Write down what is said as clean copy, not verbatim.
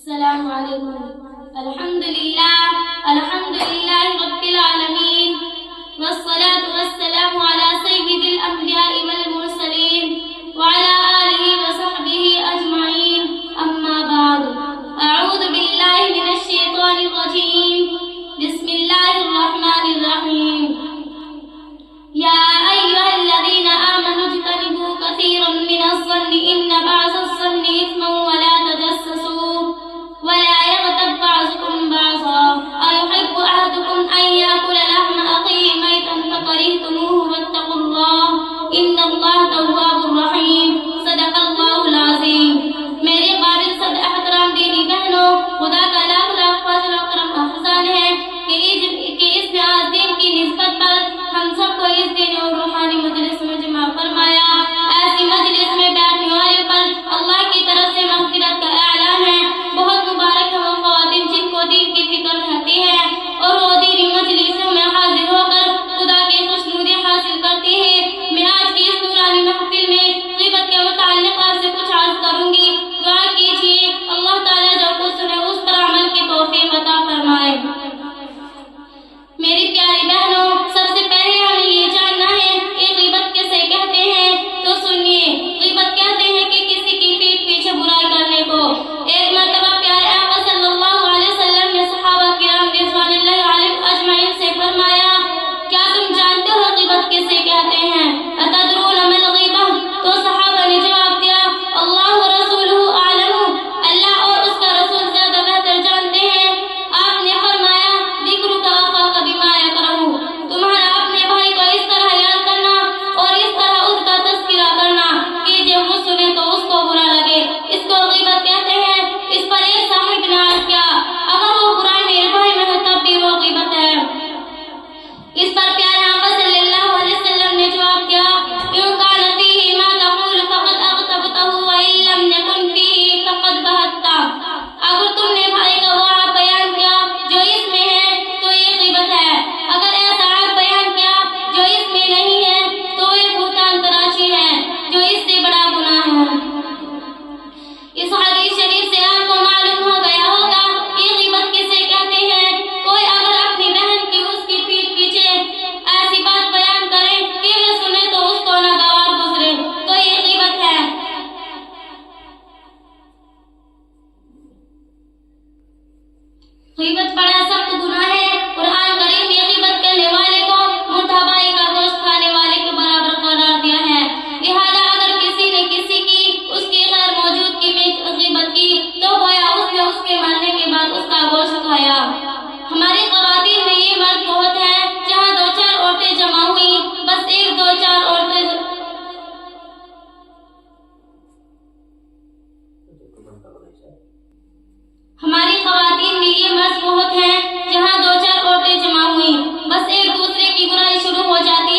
السلام علیکم۔ الحمد للہ رب العالمین، والصلاة والسلام علی سید الانبیاء والمرسلین وعلی آلہ وصحبہ اجمعین، اما بعد، اعوذ باللہ من الشیطان الرجیم، بسم اللہ الرحمن الرحیم۔ یا ایھا الذین آمنوا اجتنبوا کثیرا من الظن ان بعض الظن اثم ولا تجسسوا ولا يغتب بعضكم بعضا أيحب أحدكم أن يأكل لحم أخيه ميتا فكرهتموه واتقوا الله إن الله تواب رحيم، صدق اللہ العظیم۔ میرے قابل صد احترام دینی بہنوں، خدا کا لاکھ لاکھ فضل و کرم احسان ہے کہ اس نے آج دین کی نسبت پر ہم سب کو اس دین اور روحانی مجلس میں جمع فرمایا۔ ایسی مجلس میں بیٹھنے والے پر اللہ کی طرف سے مغفرت کا اعلان ہے۔ بہت مبارک ہے وہ خواتین جن کو دین کی فکر رہتی ہے اور وہ دینی مجلسوں میں حاضر ہو کر خدا کی خوشنودی حاصل کرتی ہے۔ میں آج کی اس نورانی محفل میں غیبت کے متعلق آپ سے کچھ عرض کروں گی۔ دعا کیجیے اللہ تعالیٰ جو کچھ سنے اس پر عمل کی توفیق عطا فرمائے۔ میری پیاری بہنوں، سب سے پہلے ہمیں یہ جاننا ہے کہ غیبت کسے کہتے ہیں۔ تو سنیے، غیبت کہتے ہیں کہ کسی کی پیٹھ پیچھے برائی کرنے کو۔ ایک مرتبہ پیارے آقا صلی اللہ علیہ وسلم نے صحابہ کرام رضوان اللہ علیہم اجمعین سے فرمایا، کیا تم جانتے ہو غیبت کسے کہتے ہیں؟ اتدرون ما الغیبہ؟ تو صحابہ نے جواب دیا، اللہ و رسولہ اعلم، اللہ اور اس کا رسول زیادہ بہتر جانتے ہیں۔ آپ نے فرمایا، ذکرک اخاک بما یکرہ، تمہارا اپنے بھائی کو اس طرح یاد کرنا اور اس طرح اس کا تذکرہ کرنا کہ جب وہ سنے تو اس کو برا لگے، اس کو غیبت کہتے ہیں۔ اس پر ایک صاحب نے عرض کیا، اگر وہ برائی میرے بھائی میں ہے تب بھی وہ غیبت ہے۔ اس پر پیارے آقا صلی اللہ علیہ وسلم نے جواب دیا، ان کان فیہ ما تقول فقد اغتبتہ وان لم یکن فیہ فقد بہتہ، اگر تم نے بھائی کا وہ عیب بیان کیا جو اس میں ہے تو یہ غیبت ہے، اگر ایسا عیب بیان کیا جو اس میں نہیں ہے تو یہ بہتان تراشی ہے جو اس سے بڑا گناہ ہے۔ اس حدیث شریف سے آپ کو معلوم ہو گیا ہوگا کہ غیبت کسے کہتے ہیں۔ کوئی اگر اپنی بہن کی اس کی پیٹھ پیچھے ایسی بات بیان کرے کہ وہ سنے تو اس کو ناگوار گزرے تو یہ غیبت ہے۔ غیبت بڑا سخت گناہ ہے۔ قرآن کریم میں غیبت کرنے والے کو مردہ بھائی کا گوشت کھانے والے کے برابر قرار دیا ہے۔ لہذا اگر کسی نے کسی کی اس کی غیر موجودگی میں غیبت کی تو گویا اس نے اس کے مرنے کے بعد اس کا گوشت کھایا۔ ہماری خواتین میں یہ مرد بہت ہے، جہاں دو چار عورتیں جمع ہوئی، بس ایک دو چار عورتیں ہماری خواتین میں یہ مرض بہت ہیں، جہاں دو چار عورتیں جمع ہوئی، بس ایک دوسرے کی برائی شروع ہو جاتی